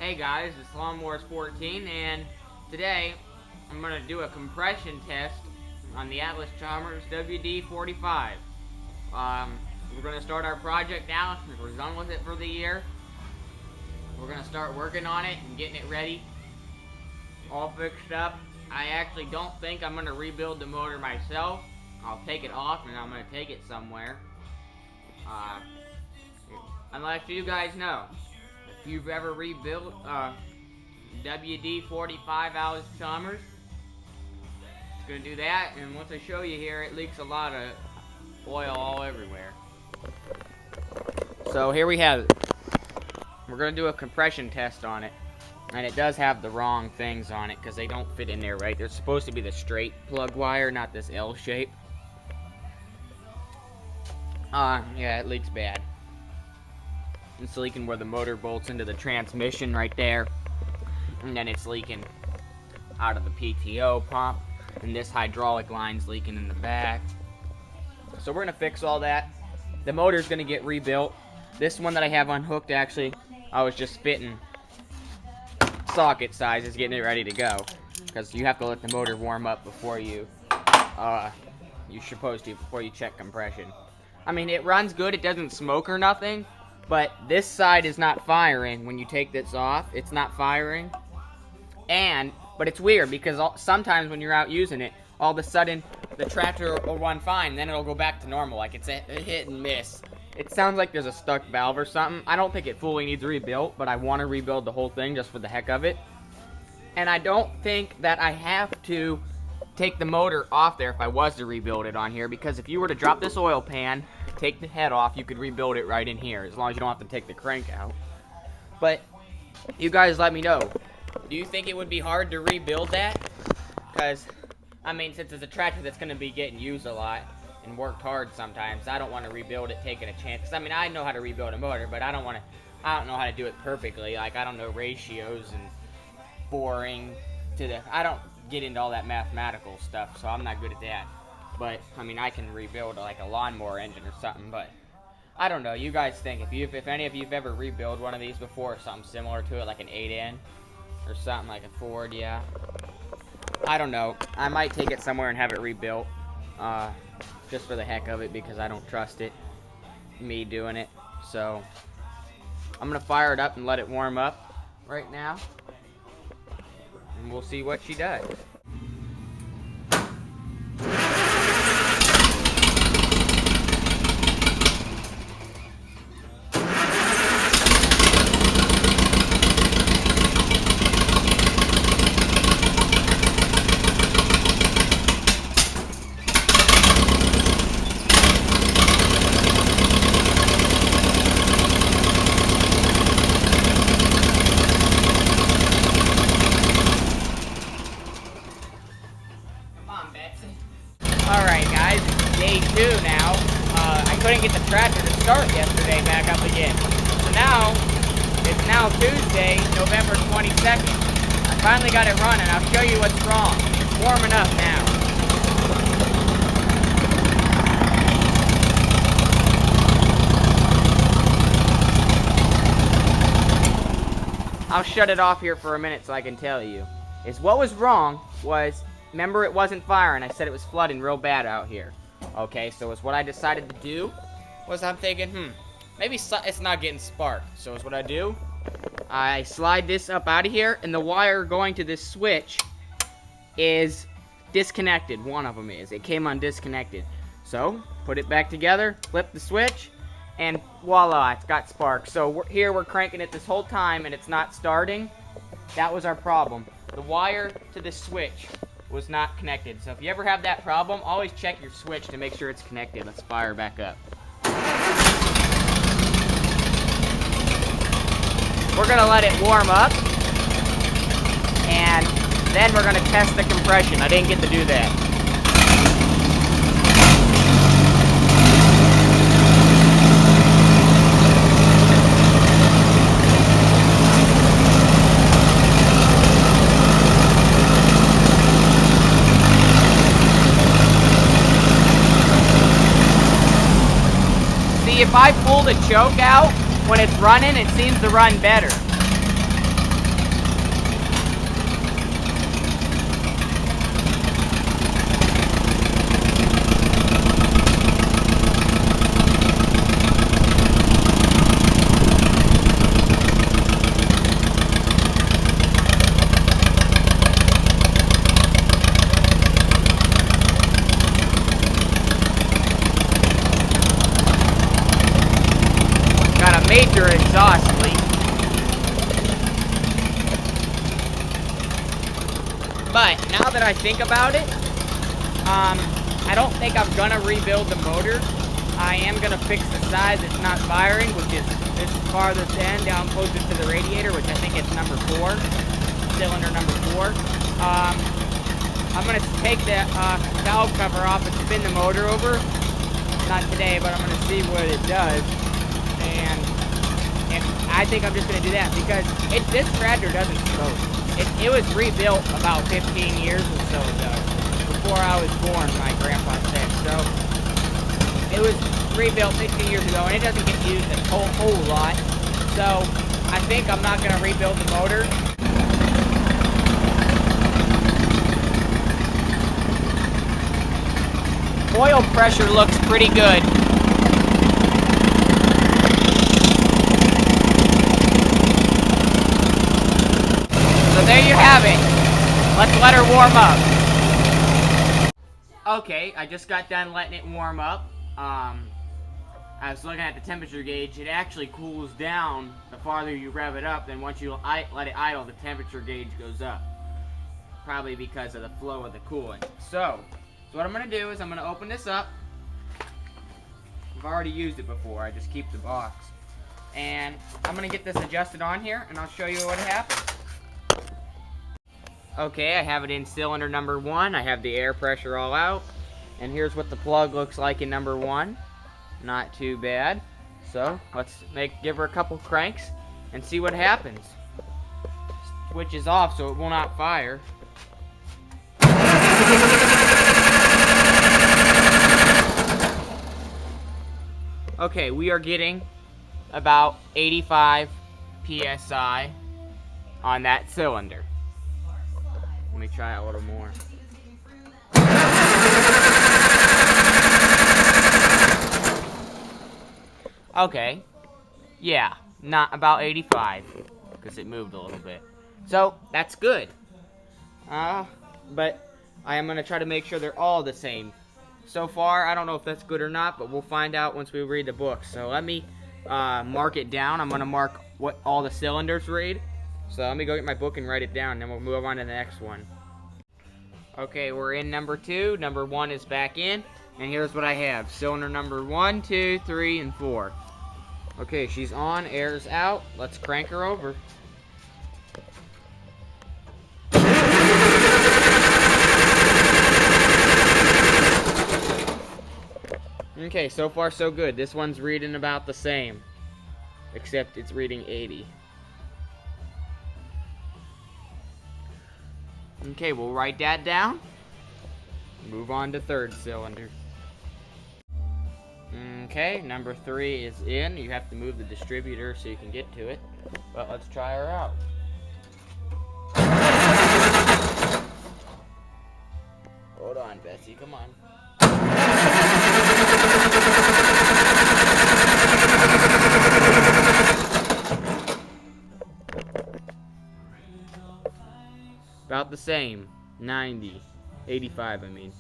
Hey guys, it's Lawnmowers 14, and today I'm going to do a compression test on the Allis Chalmers WD45. We're going to start our project now. We're done with it for the year. We're going to start working on it and getting it ready, all fixed up. I actually don't think I'm going to rebuild the motor myself. I'll take it off and I'm going to take it somewhere. Unless you guys know, if you've ever rebuilt WD45 Allis Chalmers, it's going to do that, and once I show you here, it leaks a lot of oil all everywhere. So here we have it. We're going to do a compression test on it, and it does have the wrong things on it because they don't fit in there right. They're supposed to be the straight plug wire, not this L shape. Yeah, it leaks bad. It's leaking where the motor bolts into the transmission right there. And then it's leaking out of the PTO pump. And this hydraulic line's leaking in the back. So we're going to fix all that. The motor's going to get rebuilt. This one that I have unhooked, actually, I was just fitting socket sizes, getting it ready to go. Because you have to let the motor warm up before you're supposed to, before you check compression. I mean, it runs good. It doesn't smoke or nothing. But this side is not firing. When you take this off, it's not firing. But it's weird because sometimes when you're out using it, all of a sudden the tractor will run fine, then it'll go back to normal. Like it's a hit and miss. It sounds like there's a stuck valve or something. I don't think it fully needs rebuilt, but I want to rebuild the whole thing just for the heck of it. And I don't think that I have to take the motor off there if I was to rebuild it on here, because if you were to drop this oil pan, take the head off, you could rebuild it right in here, as long as you don't have to take the crank out. But you guys let me know. Do you think it would be hard to rebuild that? Because, I mean, since it's a tractor that's going to be getting used a lot and worked hard sometimes, I don't want to rebuild it taking a chance. Because, I mean, I know how to rebuild a motor, but I don't know how to do it perfectly. Like, I don't know ratios and boring to the... I don't get into all that mathematical stuff, so I'm not good at that. But I mean, I can rebuild like a lawnmower engine or something, but I don't know. You guys think, if any of you've ever rebuilt one of these before, or something similar to it, like an 8N or something like a Ford, yeah. I don't know. I might take it somewhere and have it rebuilt, just for the heck of it, because I don't trust it, me doing it. So I'm gonna fire it up and let it warm up right now, and we'll see what she does. Alright guys, it's day 2 now. I couldn't get the tractor to start yesterday back up again. So now, it's now Tuesday, November 22nd. I finally got it running. I'll show you what's wrong. It's warming up now. I'll shut it off here for a minute so I can tell you. What was wrong was, remember it wasn't firing. I said it was flooding real bad out here. Okay, so what I decided to do was I'm thinking, maybe it's not getting sparked. So what I do, I slide this up out of here, and the wire going to this switch is disconnected. One of them is. It came undisconnected. So, put it back together, flip the switch, and voila, it's got sparks. So we're cranking it this whole time, and it's not starting. That was our problem. The wire to the switch was not connected. So if you ever have that problem, always check your switch to make sure it's connected. Let's fire back up. We're gonna let it warm up, and then we're gonna test the compression. I didn't get to do that. If I pull the choke out when it's running, it seems to run better. But now that I think about it, I don't think I'm gonna rebuild the motor. I am gonna fix the side that's not firing, which is this farthest end down closer to the radiator, which I think is number 4, cylinder number 4. I'm gonna take the valve cover off and spin the motor over. Not today, but I'm gonna see what it does. And I think I'm just gonna do that because this tractor doesn't smoke. It was rebuilt about 15 years or so ago, before I was born, my grandpa said. So it was rebuilt 15 years ago, and it doesn't get used a whole lot. So I think I'm not gonna rebuild the motor. Oil pressure looks pretty good. So there you have it. Let's let her warm up. Okay, I just got done letting it warm up. I was looking at the temperature gauge. It actually cools down the farther you rev it up, and once you let it idle, the temperature gauge goes up. Probably because of the flow of the coolant. So what I'm going to do is I'm going to open this up. I've already used it before. I just keep the box. And I'm going to get this adjusted on here, and I'll show you what happens. Okay, I have it in cylinder number 1. I have the air pressure all out. And here's what the plug looks like in number 1. Not too bad. So let's give her a couple cranks and see what happens. Switch is off so it will not fire. Okay, we are getting about 85 PSI on that cylinder. Let me try a little more. Okay, yeah, not about 85, because it moved a little bit. So, that's good. But I am going to try to make sure they're all the same. So far, I don't know if that's good or not, but we'll find out once we read the book. So let me mark it down. I'm going to mark what all the cylinders read. So let me go get my book and write it down, and then we'll move on to the next one. Okay, we're in number 2. Number 1 is back in, and here's what I have. Cylinder number 1, 2, 3, and 4. Okay, she's on, air's out. Let's crank her over. Okay, so far so good. This one's reading about the same, except it's reading 80. Okay, we'll write that down. Move on to 3rd cylinder. Okay, number 3 is in. You have to move the distributor so you can get to it. But let's try her out. Hold on, Bessie, come on. About the same. 90. 85, I mean.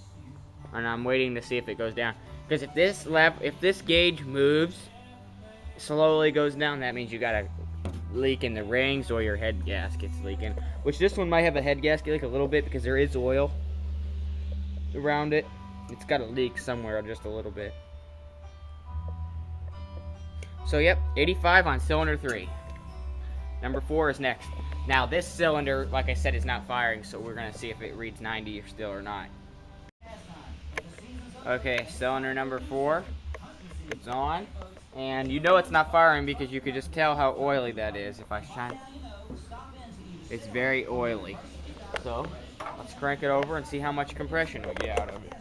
And I'm waiting to see if it goes down. Because if this gauge moves, slowly goes down, that means you got a leak in the rings or your head gasket's leaking. Which this one might have a head gasket leak a little bit because there is oil around it. It's got a leak somewhere just a little bit. So yep, 85 on cylinder 3. Number 4 is next. Now this cylinder, like I said, is not firing, so we're going to see if it reads 90 still or not. Okay, cylinder number 4. It's on. And you know it's not firing because you could just tell how oily that is. If I shine, it's very oily. So let's crank it over and see how much compression we get out of it.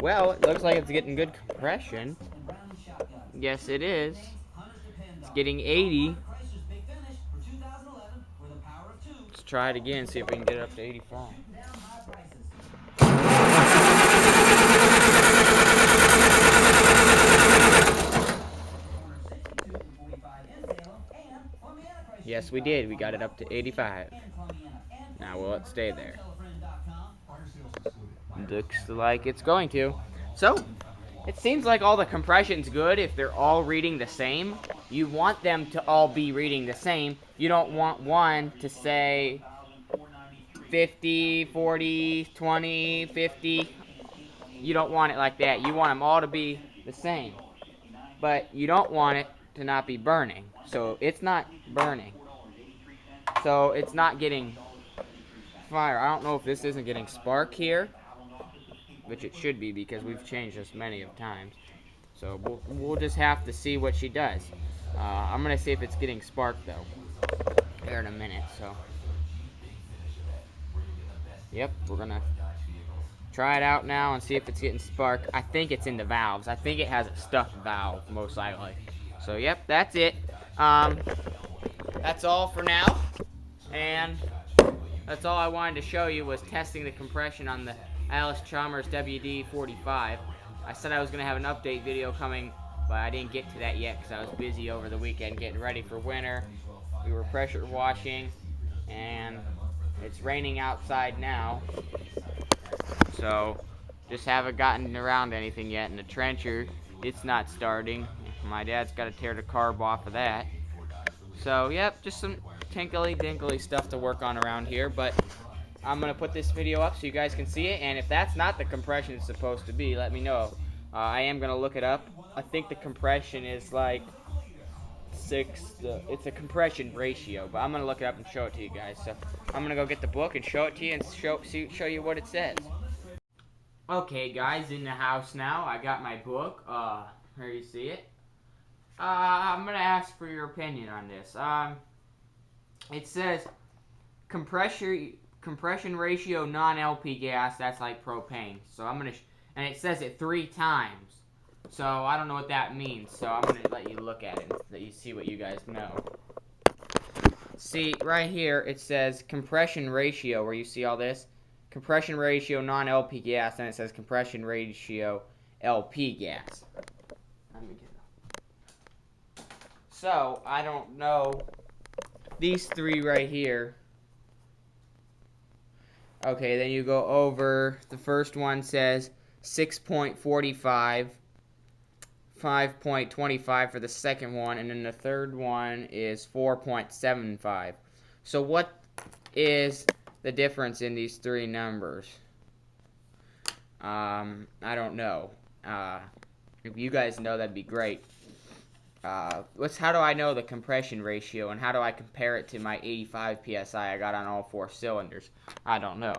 Well, it looks like it's getting good compression. Yes, it is. It's getting 80. Let's try it again, see if we can get it up to 85. Yes, we did. We got it up to 85. Now will it stay there? Looks like it's going to. So, it seems like all the compression's good if they're all reading the same. You want them to all be reading the same. You don't want one to say 50, 40, 20, 50. You don't want it like that. You want them all to be the same. But you don't want it to not be burning. So it's not burning. So it's not getting fire. I don't know if this isn't getting spark here, which it should be because we've changed this many of times. So we'll just have to see what she does. I'm going to see if it's getting spark though here in a minute. So yep, we're going to try it out now and see if it's getting spark. I think it's in the valves. I think it has a stuck valve most likely. So yep, that's it. That's all for now. And that's all I wanted to show you was testing the compression on the Allis Chalmers WD45. I said I was going to have an update video coming, but I didn't get to that yet because I was busy over the weekend getting ready for winter. We were pressure washing, and it's raining outside now. So, just haven't gotten around to anything yet. And the trencher, it's not starting. My dad's got to tear the carb off of that. So, yep, just some tinkly-dinkly stuff to work on around here, but I'm going to put this video up so you guys can see it, and if that's not the compression it's supposed to be, let me know. I am going to look it up. I think the compression is like 6, it's a compression ratio, but I'm going to look it up and show it to you guys. So I'm going to go get the book and show it to you and show you what it says. Okay guys, in the house now, I got my book, here you see it. I'm going to ask for your opinion on this. It says compression ratio non-LP gas, that's like propane. So I'm going to, and it says it 3 times. So I don't know what that means. So I'm going to let you look at it so that you see what you guys know. See, right here it says compression ratio, where you see all this. Compression ratio non-LP gas, and it says compression ratio LP gas. Let me get it. So, I don't know. These 3 right here. Okay, then you go over. The first one says 6.45, 5.25 for the second one, and then the third one is 4.75. So what is the difference in these 3 numbers? I don't know. If you guys know, that'd be great. How do I know the compression ratio, and how do I compare it to my 85 PSI I got on all 4 cylinders? I don't know.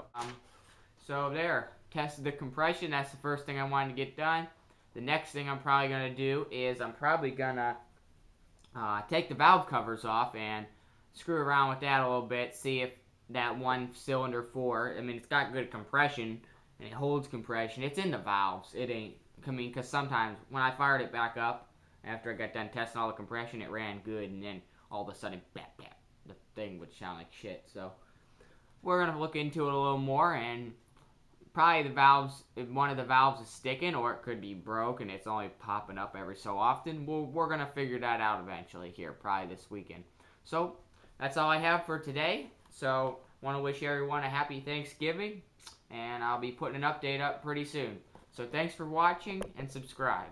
So there, tested the compression. That's the first thing I wanted to get done. The next thing I'm probably going to do is I'm probably going to take the valve covers off and screw around with that a little bit, see if that 1 cylinder 4, I mean, it's got good compression, and it holds compression. It's in the valves. It ain't, I mean, because sometimes when I fired it back up, after I got done testing all the compression, it ran good, and then all of a sudden, bap, bap, the thing would sound like shit. So we're going to look into it a little more, and probably the valves, if one of the valves is sticking, or it could be broke and it's only popping up every so often, we're going to figure that out eventually here, probably this weekend. So that's all I have for today. So want to wish everyone a happy Thanksgiving, and I'll be putting an update up pretty soon. So thanks for watching, and subscribe.